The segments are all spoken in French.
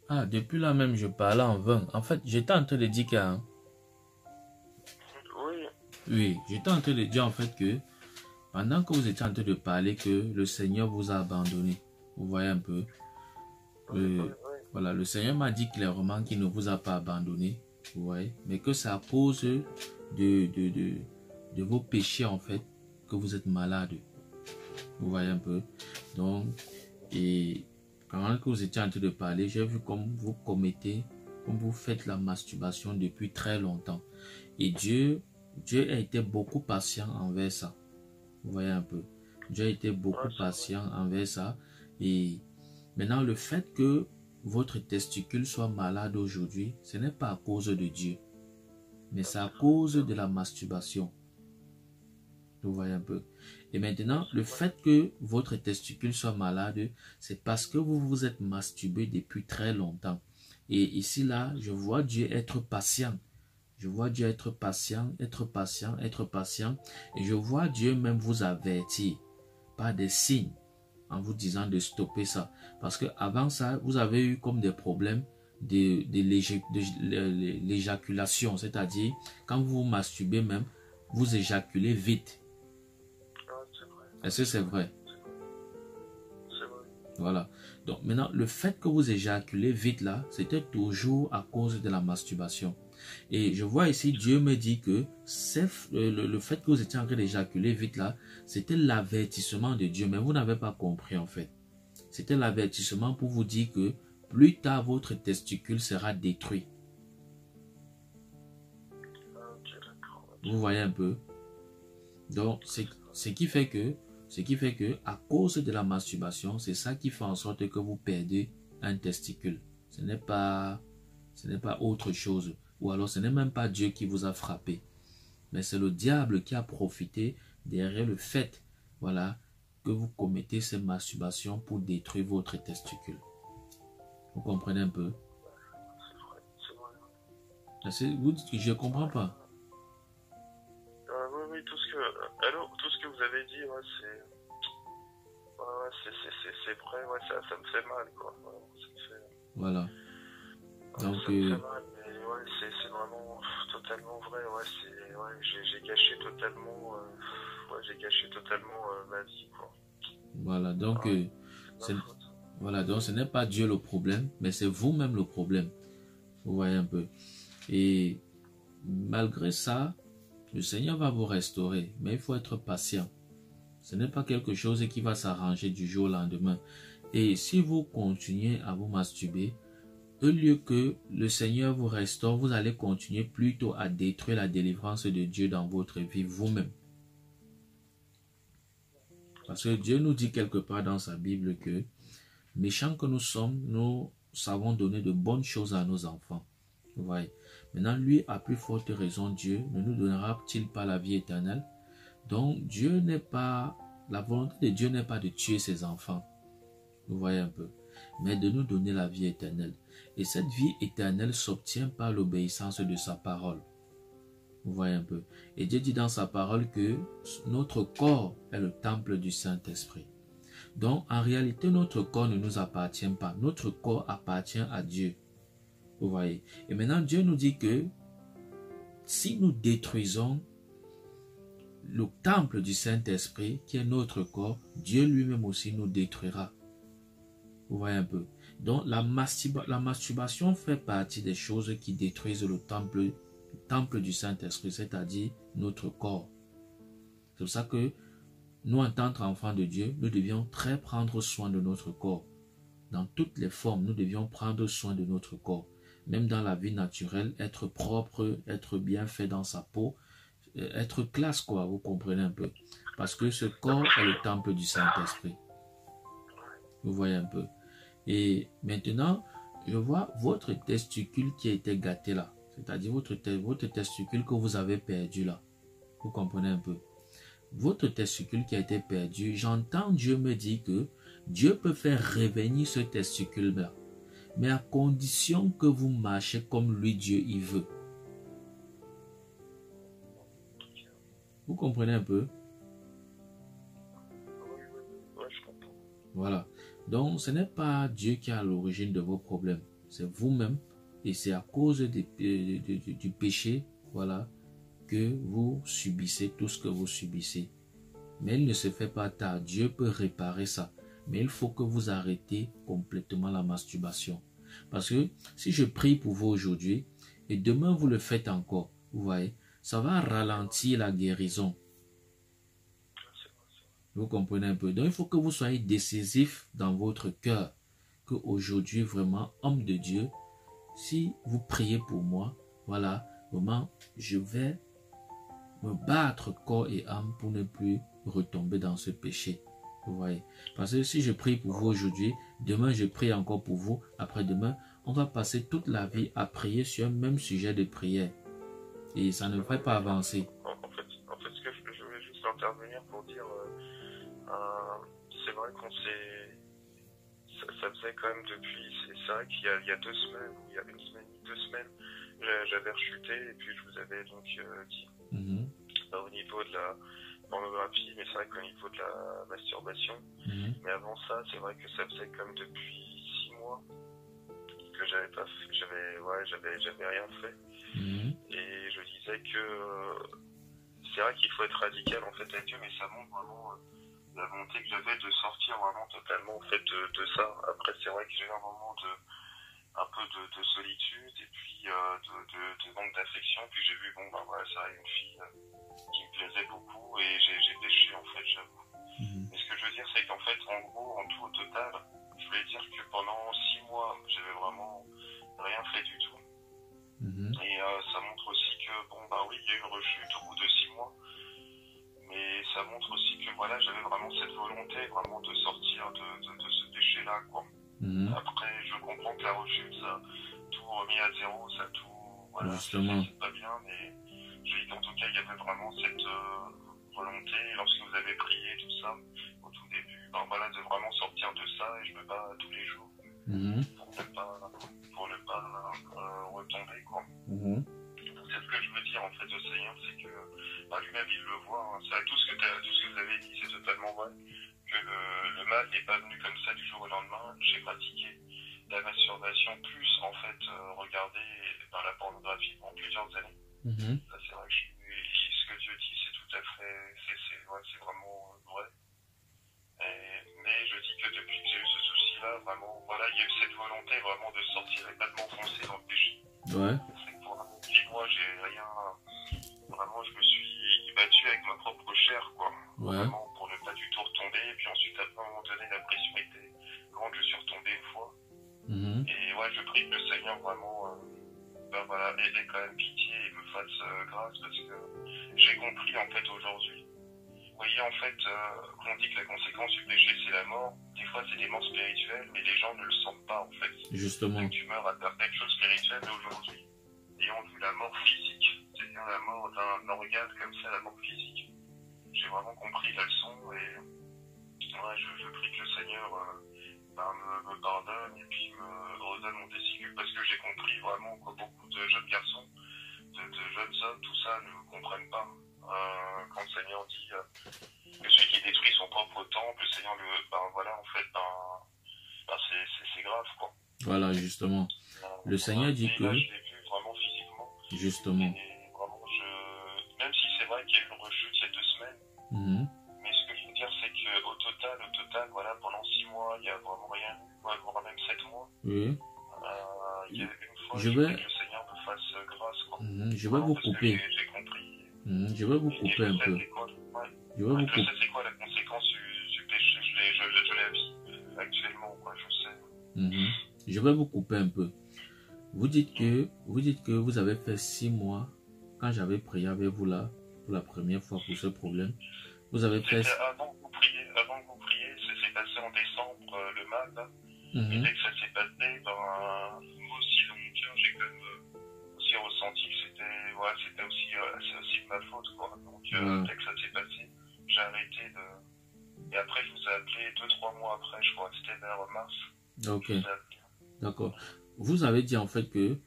Ah, depuis là même, je parlais en vain. En fait, j'étais en train de dire que... hein, Oui, oui, j'étais en train de dire en fait que pendant que vous étiez en train de parler que le Seigneur vous a abandonné, vous voyez un peu, oui, oui, euh, oui. voilà, le Seigneur m'a dit clairement qu'il ne vous a pas abandonné, vous voyez, mais que c'est à cause de vos péchés en fait que vous êtes malade, vous voyez un peu. Donc, et pendant que vous étiez en train de parler, j'ai vu comme vous commettez, comme vous faites la masturbation depuis très longtemps. Et Dieu a été beaucoup patient envers ça. Vous voyez un peu. Dieu a été Ouais, beaucoup c'est vrai. patient envers ça. Et maintenant, le fait que votre testicule soit malade aujourd'hui, ce n'est pas à cause de Dieu, mais Ouais, c'est à c'est vrai. cause de la masturbation. Vous voyez un peu. Et Ouais, maintenant, c'est le vrai. fait que votre testicule soit malade, c'est parce que vous vous êtes masturbé depuis très longtemps. Et ici, là, je vois Dieu être patient. Je vois Dieu être patient, être patient, être patient. Et je vois Dieu même vous avertir par des signes en vous disant de stopper ça. Parce que avant ça, vous avez eu comme des problèmes de l'éjaculation. C'est-à-dire, quand vous vous masturbez même, vous éjaculez vite. Ouais, c'est vrai. Est-ce que c'est vrai? C'est vrai. C'est vrai. Voilà. Donc maintenant, le fait que vous éjaculez vite là, c'était toujours à cause de la masturbation. Et je vois ici, Dieu me dit que le fait que vous étiez en train d'éjaculer vite là, c'était l'avertissement de Dieu, mais vous n'avez pas compris en fait. C'était l'avertissement pour vous dire que plus tard, votre testicule sera détruit. Ah, ok, d'accord. Ok. Vous voyez un peu? Donc, ce qui fait que, à cause de la masturbation, c'est ça qui fait en sorte que vous perdez un testicule. Ce n'est pas, ce n'est pas autre chose. Ou alors, ce n'est même pas Dieu qui vous a frappé. Mais c'est le diable qui a profité derrière le fait, voilà, que vous commettez ces masturbations pour détruire votre testicule. Vous comprenez un peu? C'est vrai. C'est vrai. Vous dites que je ne comprends Ouais. pas. Oui, oui, allô, tout ce que vous avez dit, ouais, c'est vrai, ouais, ça me fait mal, quoi. Vraiment, ça me fait, Voilà. Donc, ça me fait mal, mais ouais, c'est vraiment totalement vrai, ouais, ouais, j'ai gâché totalement, ouais, j'ai gâché totalement ma vie, quoi. voilà. Ah Donc, ouais, c'est ma ce, faute. voilà. Donc, ce n'est pas Dieu le problème, mais c'est vous-même le problème. Vous voyez un peu. Et malgré ça, le Seigneur va vous restaurer, mais il faut être patient. Ce n'est pas quelque chose qui va s'arranger du jour au lendemain. Et si vous continuez à vous masturber, au lieu que le Seigneur vous restaure, vous allez continuer plutôt à détruire la délivrance de Dieu dans votre vie vous-même. Parce que Dieu nous dit quelque part dans sa Bible que, méchants que nous sommes, nous savons donner de bonnes choses à nos enfants. Vous voyez. Maintenant, lui, à plus forte raison, Dieu ne nous donnera-t-il pas la vie éternelle? Donc, Dieu n'est pas, la volonté de Dieu n'est pas de tuer ses enfants. Vous voyez un peu. Mais de nous donner la vie éternelle. Et cette vie éternelle s'obtient par l'obéissance de sa parole. Vous voyez un peu. Et Dieu dit dans sa parole que notre corps est le temple du Saint-Esprit. Donc, en réalité, notre corps ne nous appartient pas. Notre corps appartient à Dieu. Vous voyez. Et maintenant, Dieu nous dit que si nous détruisons le temple du Saint-Esprit, qui est notre corps, Dieu lui-même aussi nous détruira. Vous voyez un peu. Donc, la masturbation fait partie des choses qui détruisent le temple du Saint-Esprit, c'est-à-dire notre corps. C'est pour ça que nous, en tant qu'enfants de Dieu, nous devions très prendre soin de notre corps. Dans toutes les formes, nous devions prendre soin de notre corps. Même dans la vie naturelle, être propre, être bien fait dans sa peau, être classe, quoi, vous comprenez un peu. Parce que ce corps est le temple du Saint-Esprit. Vous voyez un peu. Et maintenant, je vois votre testicule qui a été gâté là. C'est-à-dire votre testicule que vous avez perdu là. Vous comprenez un peu. Votre testicule qui a été perdu, j'entends Dieu me dire que Dieu peut faire revenir ce testicule là. Mais à condition que vous marchez comme lui, Dieu, il veut. Vous comprenez un peu? Oui, oui, oui, ouais, je comprends. Voilà. Donc, ce n'est pas Dieu qui est à l'origine de vos problèmes. c'est vous-même et c'est à cause du péché, voilà, que vous subissez tout ce que vous subissez. Mais il ne se fait pas tard. Dieu peut réparer ça. Mais il faut que vous arrêtez complètement la masturbation. Parce que si je prie pour vous aujourd'hui et demain vous le faites encore, vous voyez, ça va ralentir la guérison. Vous comprenez un peu. Donc il faut que vous soyez décisif dans votre cœur. Qu'aujourd'hui, vraiment, homme de Dieu, si vous priez pour moi, voilà, vraiment, je vais me battre corps et âme pour ne plus retomber dans ce péché. Vous voyez. Parce que si je prie pour vous aujourd'hui, demain je prie encore pour vous, après-demain, on va passer toute la vie à prier sur un même sujet de prière. Et ça ne va pas avancer. En fait, ce que je voulais juste intervenir pour dire, c'est vrai qu'on s'est... Ça faisait quand même depuis... C'est vrai qu'il y a 2 semaines, ou il y a 1 semaine, 2 semaines, j'avais rechuté et puis je vous avais donc dit, au niveau de la pornographie, mais c'est vrai qu'au niveau de la masturbation, mais avant ça, c'est vrai que ça faisait comme depuis 6 mois que j'avais pas fait, j'avais rien fait. Et je disais que c'est vrai qu'il faut être radical en fait avec Dieu, mais ça montre vraiment la volonté que j'avais de sortir vraiment totalement en fait de ça. Après, c'est vrai que j'ai eu un moment un peu de solitude et puis de manque d'affection. Puis j'ai vu, bon, ben voilà, ça une fille qui me plaisait beaucoup et j'ai péché, en fait, j'avoue. Mais ce que je veux dire, c'est qu'en fait, en gros, en tout, au total, je voulais dire que pendant 6 mois, j'avais vraiment rien fait du tout. Et ça montre aussi que, bon, bah oui, il y a eu une rechute au bout de 6 mois. Mais ça montre aussi que, voilà, j'avais vraiment cette volonté, vraiment de sortir de ce péché-là, quoi. Après, je comprends que la rechute, ça a tout remis à zéro, ça a tout... Voilà, c'est pas bien, mais je dis qu'en tout cas, il y avait vraiment cette volonté, lorsque vous avez prié, tout ça, au tout début, ben voilà, de vraiment sortir de ça, et je me bats tous les jours pour ne pas retomber, quoi. C'est ce que je veux dire, en fait, au Seigneur, c'est que lui-même, il le voit, hein. Tout ce que vous avez dit, c'est totalement vrai. Que le mal n'est pas venu comme ça du jour au lendemain. J'ai pratiqué la masturbation plus en fait regarder dans la pornographie pendant plusieurs années. Ça, c'est vrai que ce que Dieu dit, c'est tout à fait, c'est vraiment vrai. Mais je dis que depuis que j'ai eu ce souci-là, vraiment, voilà, il y a eu cette volonté vraiment de sortir et pas de m'enfoncer dans le péché. C'est que pour 10 mois, j'ai rien, vraiment, je me suis battu avec ma propre chair, quoi. Vraiment, pour ne pas du tout retomber. Et puis ensuite, à un moment donné, la pression était grande, je suis retombé une fois. Et ouais, je prie que le Seigneur vraiment ait quand même pitié et me fasse grâce, parce que j'ai compris en fait aujourd'hui. Vous voyez, en fait, quand on dit que la conséquence du péché c'est la mort, des fois c'est des morts spirituelles, mais les gens ne le sentent pas en fait. Justement. Donc, tu meurs à quelque chose de spirituel, mais aujourd'hui, ayant vu la mort physique, c'est-à-dire la mort d'un organe comme ça, la mort physique, j'ai vraiment compris la leçon et ouais, je prie que le Seigneur me pardonne et puis me redonne mon testicule, parce que j'ai compris vraiment que beaucoup de jeunes garçons, de jeunes hommes, tout ça ne comprennent pas. Quand le Seigneur dit que celui qui détruit son propre temple, le Seigneur c'est grave, quoi. Voilà, justement. Le Seigneur dit que... Là, je l'ai vu vraiment physiquement. Justement. Et vraiment, même si c'est vrai qu'il y a eu une rechute il y a 2 semaines, mais ce que je veux dire, c'est qu'au total, voilà, pendant 6 mois, il n'y a vraiment rien eu, voire même 7 mois. Il y a une fois, je prie que le Seigneur me fasse grâce, quoi. Je vais vous couper. J'ai compris. Je vais vous couper un peu. Je sais c'est quoi la conséquence du péché, je la vis actuellement, quoi, je sais. Je vais vous couper un peu. Vous dites que vous avez fait 6 mois quand j'avais prié avec vous là pour la première fois pour ce problème. Vous avez fait... Avant que vous priez, ça s'est passé en décembre, le mal, là. Et dès que ça s'est passé, moi aussi dans mon cœur, j'ai quand même aussi ressenti que c'était aussi, c'est aussi de ma faute, quoi. Donc dès que ça s'est passé, j'ai arrêté de... Et après, je vous ai appelé 2-3 mois après, je crois que c'était vers mars. Ok, d'accord. Vous avez dit en fait que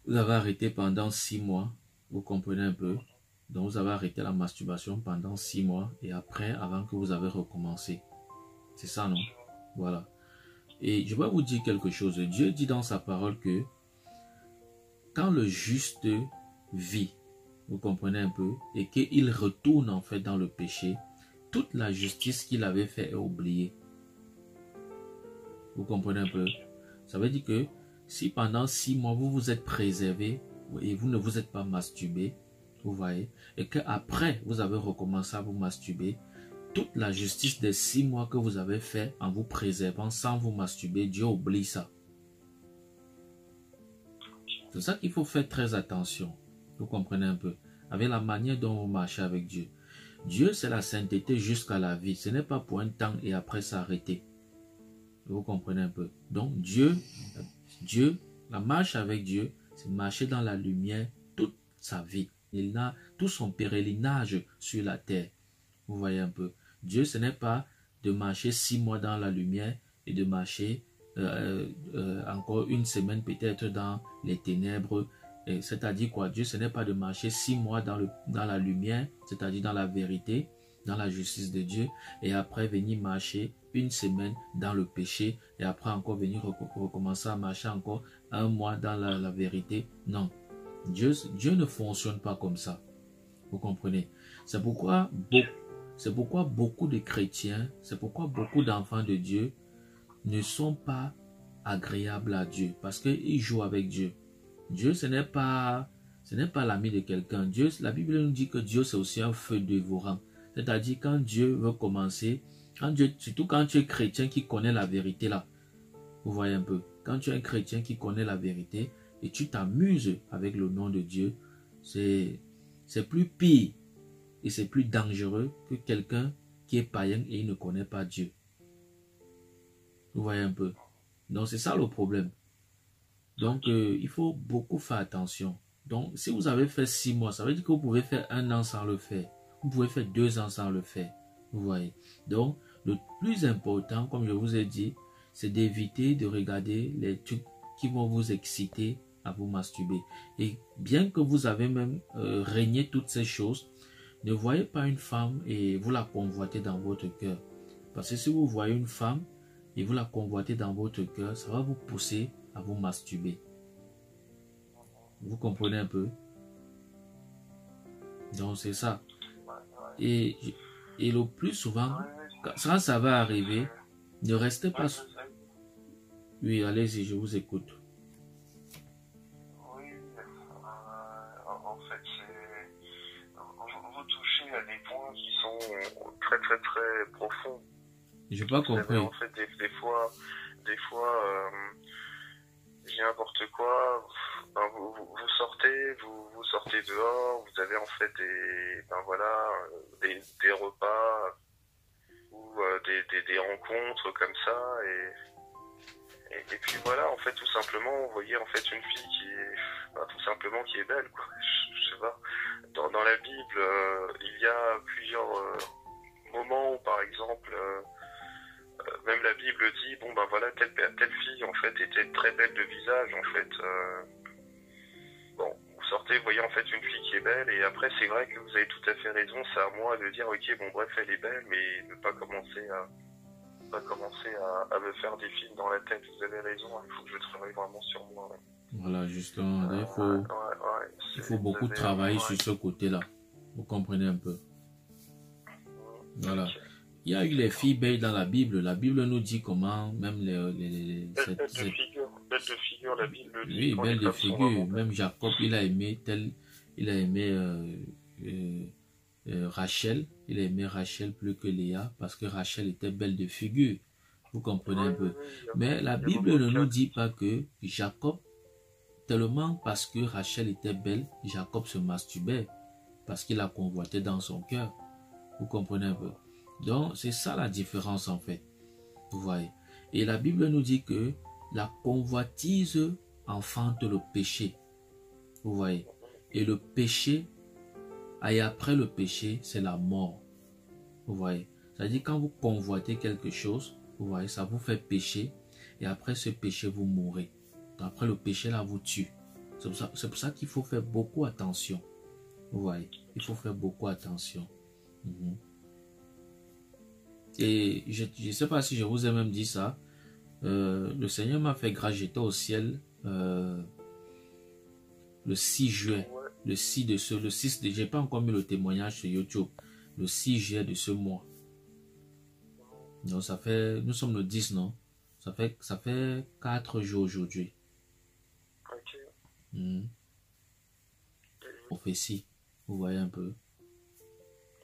vous avez arrêté pendant 6 mois, vous comprenez un peu. Donc vous avez arrêté la masturbation pendant 6 mois et après, avant que vous avez recommencé. C'est ça, non? Voilà. Et je vais vous dire quelque chose. Dieu dit dans sa parole que quand le juste vit, vous comprenez un peu, et qu'il retourne en fait dans le péché, toute la justice qu'il avait fait est oubliée. Vous comprenez un peu? Ça veut dire que si pendant 6 mois vous vous êtes préservé et vous ne vous êtes pas masturbé, vous voyez, et qu'après vous avez recommencé à vous masturber, toute la justice des 6 mois que vous avez fait en vous préservant sans vous masturber, Dieu oublie ça. C'est ça qu'il faut faire très attention. Vous comprenez un peu? Avec la manière dont vous marchez avec Dieu. Dieu, c'est la sainteté jusqu'à la vie. Ce n'est pas pour un temps et après s'arrêter. Vous comprenez un peu? Donc Dieu, la marche avec Dieu, c'est marcher dans la lumière toute sa vie. Il a tout son pèlerinage sur la terre. Vous voyez un peu? Dieu, ce n'est pas de marcher 6 mois dans la lumière et de marcher encore une semaine peut-être dans les ténèbres. C'est-à-dire quoi? Dieu, ce n'est pas de marcher 6 mois dans la lumière, c'est-à-dire dans la vérité, dans la justice de Dieu, et après venir marcher une semaine dans le péché, et après encore venir recommencer à marcher encore 1 mois dans la vérité. Non, Dieu ne fonctionne pas comme ça. Vous comprenez? C'est pourquoi beaucoup de chrétiens, c'est pourquoi beaucoup d'enfants de Dieu ne sont pas agréables à Dieu, parce qu'ils jouent avec Dieu. Dieu, ce n'est pas l'ami de quelqu'un. Dieu, la Bible nous dit que Dieu, c'est aussi un feu dévorant. C'est-à-dire, quand Dieu veut commencer, surtout quand tu es chrétien qui connaît la vérité là, vous voyez un peu, quand tu es un chrétien qui connaît la vérité et tu t'amuses avec le nom de Dieu, c'est plus pire et c'est plus dangereux que quelqu'un qui est païen et il ne connaît pas Dieu. Vous voyez un peu. Donc, c'est ça le problème. Donc, il faut beaucoup faire attention. Donc, si vous avez fait 6 mois, ça veut dire que vous pouvez faire 1 an sans le faire. Vous pouvez faire 2 ans sans le faire. Vous voyez. Donc, le plus important, comme je vous ai dit, c'est d'éviter de regarder les trucs qui vont vous exciter à vous masturber. Et bien que vous avez même régné toutes ces choses, ne voyez pas une femme et vous la convoitez dans votre cœur. Parce que si vous voyez une femme et vous la convoitez dans votre cœur, ça va vous pousser à vous masturber. Vous comprenez un peu? Donc c'est ça. Et le plus souvent, quand ça va arriver, ne restez pas... Oui, allez-y, je vous écoute. Oui, en fait, vous touchez à des points qui sont très très très profonds. Je n'ai pas compris. En fait, des fois, j'ai n'importe quoi. Ben, vous sortez dehors. Vous avez en fait des repas ou des rencontres comme ça et puis voilà, en fait, tout simplement, vous voyez en fait une fille qui est belle, quoi. Je sais pas. Dans la Bible, il y a plusieurs moments où, par exemple, même la Bible dit, bon ben voilà, telle fille en fait était très belle de visage, en fait. Bon, vous sortez, vous voyez en fait une fille qui est belle, et après c'est vrai que vous avez tout à fait raison, c'est à moi de dire, ok, bon bref, elle est belle, mais ne pas commencer à me faire des films dans la tête. Vous avez raison, il faut que je travaille vraiment sur moi. Ouais. Voilà, justement, il faut beaucoup travailler sur ce côté-là. Vous comprenez un peu. Voilà. Okay. Il y a eu les filles belles dans la Bible. La Bible nous dit comment, même belles de figure, la Bible dit. Oui, belles de figure. Même Jacob, il a aimé Rachel. Il a aimé Rachel plus que Léa parce que Rachel était belle de figure. Vous comprenez un peu. Mais la Bible ne nous dit pas que Jacob, tellement parce que Rachel était belle, Jacob se masturbait parce qu'il la convoitait dans son cœur. Vous comprenez un peu. Donc, c'est ça la différence en fait. Vous voyez. Et la Bible nous dit que la convoitise enfante le péché. Vous voyez. Et le péché, et après le péché, c'est la mort. Vous voyez. C'est-à-dire quand vous convoitez quelque chose, vous voyez, ça vous fait pécher. Et après ce péché, vous mourrez. Après le péché, là, vous tue. C'est pour ça qu'il faut faire beaucoup attention. Vous voyez. Il faut faire beaucoup attention. Et je ne sais pas si je vous ai même dit ça. Le Seigneur m'a fait grâce, j'étais au ciel le 6 juillet. Ouais. Le 6 de, j'ai pas encore mis le témoignage sur YouTube. Le 6 juillet de ce mois. Donc ça fait, nous sommes le 10, non? Ça fait 4 jours aujourd'hui. Ok. Prophétie. Vous voyez un peu.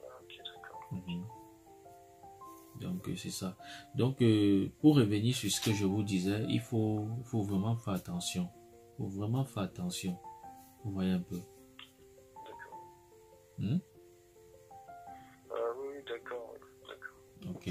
Ah, ok, d'accord. Donc c'est ça. Donc pour revenir sur ce que je vous disais, il faut vraiment faire attention. Il faut vraiment faire attention. Vous voyez un peu. D'accord. Oui, Oui, d'accord. D'accord. ok.